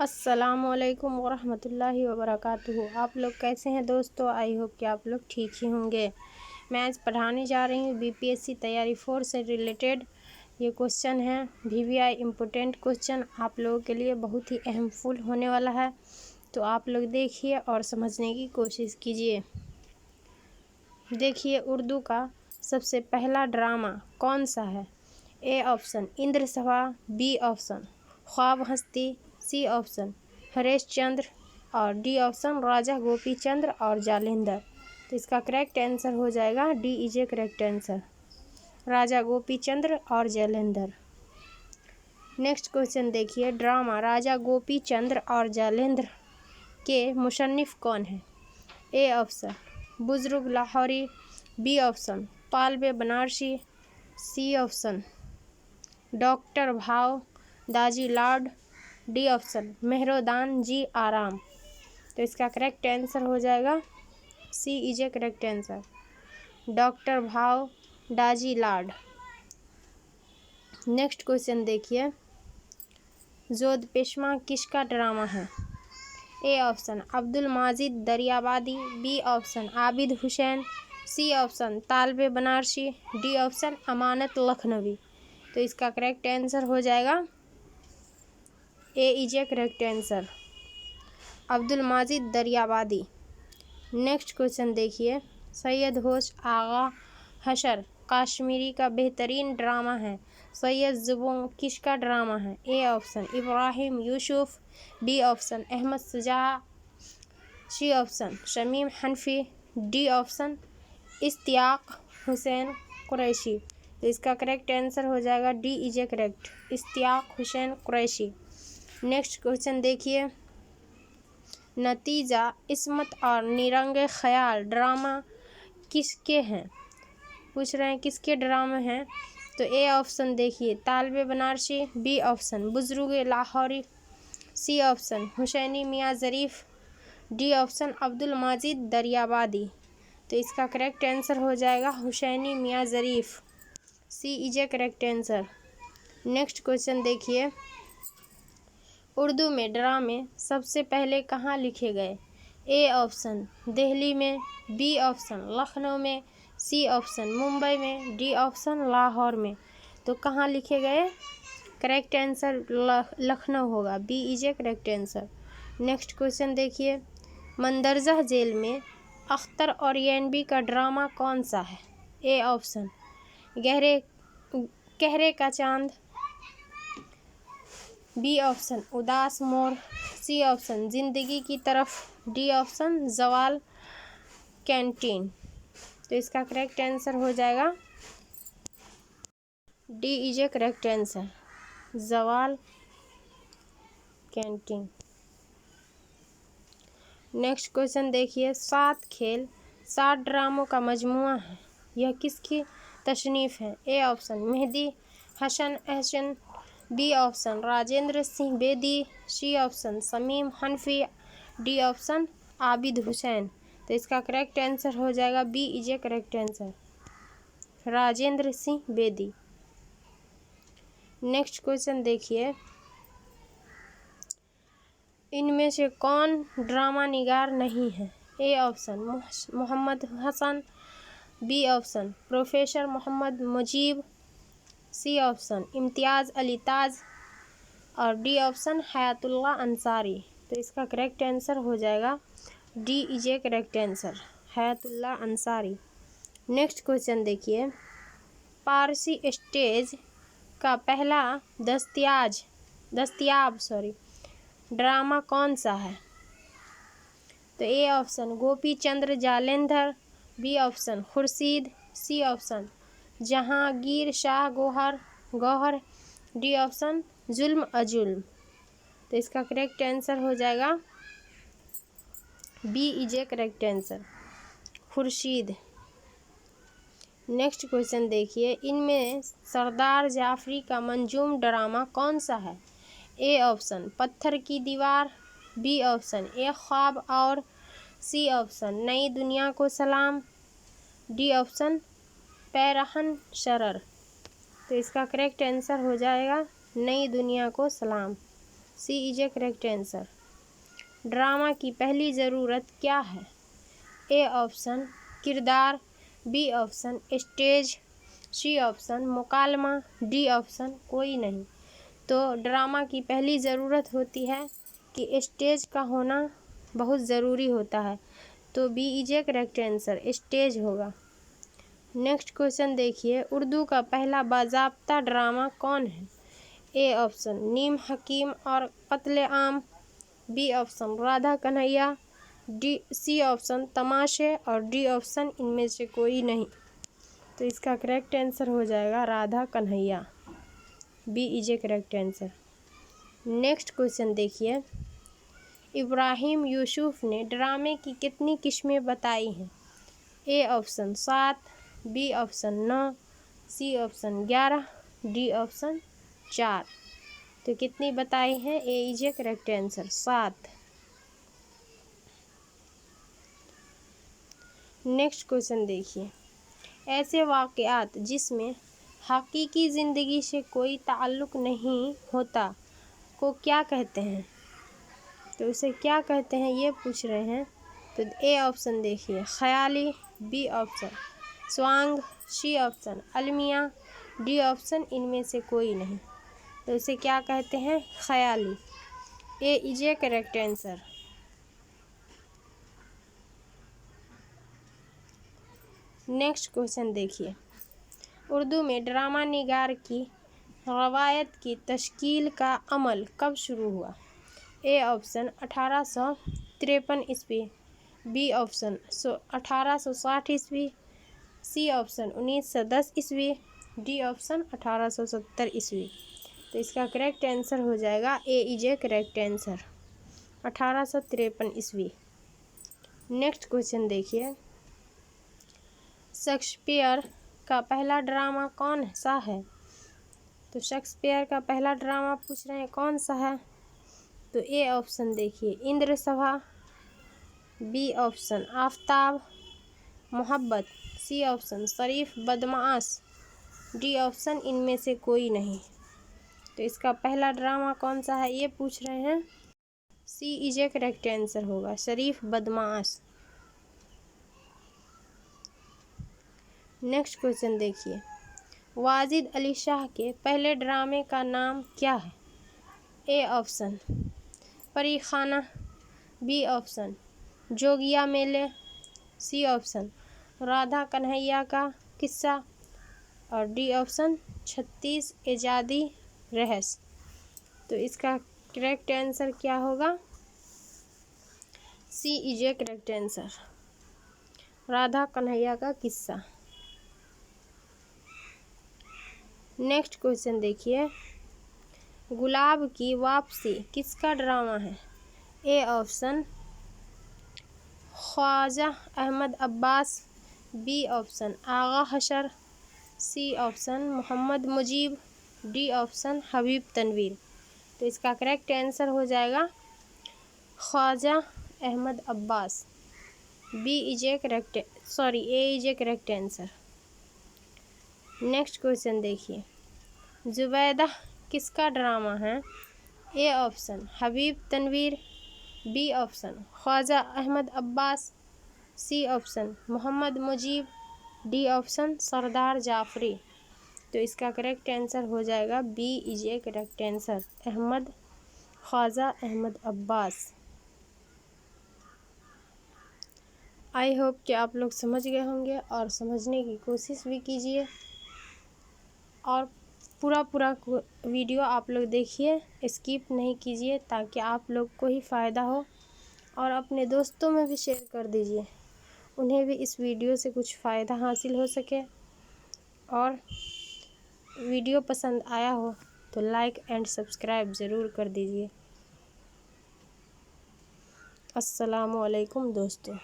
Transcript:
अस्सलामुअलैकुम वरहमतुल्लाहि वबरकातुहू। आप लोग कैसे हैं दोस्तों? आई होप कि आप लोग ठीक ही होंगे। मैं आज पढ़ाने जा रही हूँ बीपीएससी तैयारी 4 से रिलेटेड ये क्वेश्चन है। वीवीआई इम्पोर्टेंट क्वेश्चन आप लोगों के लिए बहुत ही अहमफुल होने वाला है, तो आप लोग देखिए और समझने की कोशिश कीजिए। देखिए, उर्दू का सबसे पहला ड्रामा कौन सा है? ए ऑप्शन इंद्र सभा, बी ऑप्शन ख्वाब हस्ती, सी ऑप्शन हरेश चंद्र और डी ऑप्शन राजा गोपी चंद्र और जालेंदर। तो इसका करेक्ट आंसर हो जाएगा D is a correct answer, Raja Gopi Chandra और जालेंदर। नेक्स्ट क्वेश्चन देखिए, ड्रामा राजा गोपी चंद्र और जालेंदर के मुसन्निफ कौन है? A option Buzurg Lahori, B option Palwe Banarasi, C option doctor Bhau Daji Lad, D option मेहरोदान जी आराम। तो इसका करेक्ट आंसर हो जाएगा C is a correct answer, doctor Bhau Daji Lad. Next question देखिए, जोध पेशवा किसका ड्रामा है? A option Abdul Majid Daryabadi, B option Abid Hussain, C option Talib Banarasi, D option Amanat Lakhnavi. तो इसका करेक्ट आंसर हो जाएगा A is a correct answer, Abdul Majid Daryabadi. Next question देखिए, सैयद होश आगा हशर कश्मीरी का बेहतरीन ड्रामा है। सैयद जुबों किसका ड्रामा है? A option Ibrahim Yusuf, B option Ahmad Shuja, C option Shamim Hanafi, D option Ishtiaq Hussain Qureshi. तो इसका करेक्ट आंसर हो जाएगा D is a correct, Ishtiaq Hussain Qureshi. Next question देखिए, नतीजा इस्मत और निरंगे ख्याल ड्रामा किसके हैं? पूछ रहे हैं किसके ड्रामे हैं। तो ए ऑप्शन देखिए तालबे बनारसी, बी ऑप्शन बुजुर्ग लाहौरी, सी option Husaini Miyan Zarif, D option Abdul Majid Daryabadi. तो इसका करेक्ट आंसर हो जाएगा Husaini Miyan Zarif, C is a correct answer. Next question देखिए, उर्दू में ड्रामे सबसे पहले कहाँ लिखे गए? ए ऑप्शन दिल्ली में, बी ऑप्शन लखनऊ में, सी ऑप्शन मुंबई में, डी ऑप्शन लाहौर में। तो कहाँ लिखे गए? करेक्ट आंसर लखनऊ होगा, B is a correct answer. Next question देखिए, मंदरजा जेल में अख्तर और एनबी का ड्रामा कौन सा है? ए ऑप्शन कहरे का चांद, बी ऑप्शन उदास मोड़, सी ऑप्शन जिंदगी की तरफ, डी ऑप्शन जवाल कैंटीन। तो इसका करेक्ट आंसर हो जाएगा D is a correct answer, जवाल कैंटीन। नेक्स्ट क्वेश्चन देखिए, 7 खेल 7 ड्रामों का मजमुआ है, यह किसकी तसनीफ है? A option Mehdi Hasan Ahsan, B option Rajendra Singh Bedi, C option Shamim Hanafi, D option Abid Hussain. तो इसका करेक्ट आंसर हो जाएगा B is a correct answer, Rajendra Singh Bedi. Next question देखिए, इनमें से कौन ड्रामा निगार नहीं है? A option Mohammad Hasan, B option professor Mohammad Mujeeb, C option Imtiaz Ali Taj और डी ऑप्शन हयातुल्लाह अंसारी। तो इसका करेक्ट आंसर हो जाएगा D is a correct answer, Hayatullah Ansari. Next question देखिए, पारसी स्टेज का पहला दस्तयाब ड्रामा कौन सा है? तो A option Gopi Chandra Jalandhar, B option Khurshid, C option Jahangir Shah Gauhar, D option जुल्म अजुल्म। तो इसका करेक्ट आंसर हो जाएगा B is a correct answer, Khurshid. Next question देखिए, इनमें सरदार जाफरी का मंजूम ड्रामा कौन सा है? ए ऑप्शन पत्थर की दीवार, बी ऑप्शन एक ख्वाब और, सी ऑप्शन नई दुनिया को सलाम, डी ऑप्शन पैरहन शरर। तो इसका करेक्ट आंसर हो जाएगा नई दुनिया को सलाम। C is a correct answer. Drama की पहली ज़रूरत क्या है? ए ऑप्शन किरदार, B option stage, C option मुकालमा, डी ऑप्शन कोई नहीं। तो ड्रामा की पहली ज़रूरत होती है कि स्टेज का होना बहुत ज़रूरी होता है, तो B is a correct answer, stage होगा। नेक्स्ट क्वेश्चन देखिए, उर्दू का पहला बाज़ाब्ता ड्रामा कौन है? ए ऑप्शन नीम हकीम और कत्ले आम, B option Radha Kanhaiya, C option तमाशे और डी ऑप्शन इनमें से कोई नहीं। तो इसका करेक्ट आंसर हो जाएगा Radha Kanhaiya, B is a correct answer. Next question देखिए, इब्राहिम यूसुफ ने ड्रामे की कितनी किस्में बताई हैं? A option 7, B option 9, C option 11, D option 4। तो कितनी बताई हैं? A is a correct answer, 7। Next question देखिए, ऐसे वाक़यात जिसमें हकीकी ज़िंदगी से कोई ताल्लुक़ नहीं होता को क्या कहते हैं? तो उसे क्या कहते हैं ये पूछ रहे हैं। तो ए ऑप्शन देखिए ख़याली, बी ऑप्शन स्वांग, सी ऑप्शन अलमिया, डी ऑप्शन इनमें से कोई नहीं। तो उसे क्या कहते हैं? ख़याली, A is a correct answer. Next question देखिए, उर्दू में ड्रामा निगार की रवायत की तश्कील का अमल कब शुरू हुआ? ए ऑप्शन 1853 ईस्वी, बी ऑप्शन 1860 ईस्वी, सी ऑप्शन 1910 ईस्वी, डी ऑप्शन 1870 ईस्वी। तो इसका करेक्ट आंसर हो जाएगा A is a correct answer, 1853 ईस्वी। नेक्स्ट क्वेश्चन देखिए, शेक्सपियर का पहला ड्रामा कौन सा है? तो शेक्सपियर का पहला ड्रामा पूछ रहे हैं कौन सा है? तो ए ऑप्शन देखिए इंद्र सभा, बी ऑप्शन आफताब मोहब्बत, सी ऑप्शन शरीफ बदमाश, डी ऑप्शन इनमें से कोई नहीं। तो इसका पहला ड्रामा कौन सा है ये पूछ रहे हैं। सी इज ए करेक्ट आंसर होगा, शरीफ बदमाश। नेक्स्ट क्वेश्चन देखिए, वाजिद अली शाह के पहले ड्रामे का नाम क्या है? ए ऑप्शन परी खाना, बी ऑप्शन जोगिया मेले, सी ऑप्शन राधा कन्हैया का किस्सा और डी ऑप्शन 36 एजादी रहस्य। तो इसका करेक्ट आंसर क्या होगा? C is a correct answer, Radha Kanhaiya का किस्सा। नेक्स्ट क्वेश्चन देखिए, गुलाब की वापसी किसका ड्रामा है? A option Khwaja Ahmad Abbas, B option Agha Hashr, C option Mohammad Mujeeb, D option Habib Tanvir. तो इसका करेक्ट आंसर हो जाएगा Khwaja Ahmad Abbas, B is a correct A is a correct answer. Next question देखिए, जुबैदा किसका ड्रामा है? A option Habib Tanvir, B option Khwaja Ahmad Abbas, C option Mohammad Mujeeb, D option Sardar Jafri. तो इसका करेक्ट आंसर हो जाएगा B is a correct answer, Khwaja Ahmad Abbas. I hope कि आप लोग समझ गए होंगे और समझने की कोशिश भी कीजिए और पूरा वीडियो आप लोग देखिए, स्किप नहीं कीजिए ताकि आप लोग को ही फ़ायदा हो और अपने दोस्तों में भी शेयर कर दीजिए, उन्हें भी इस वीडियो से कुछ फ़ायदा हासिल हो सके। और वीडियो पसंद आया हो तो लाइक एंड सब्सक्राइब ज़रूर कर दीजिए। अस्सलामु अलैकुम दोस्तों।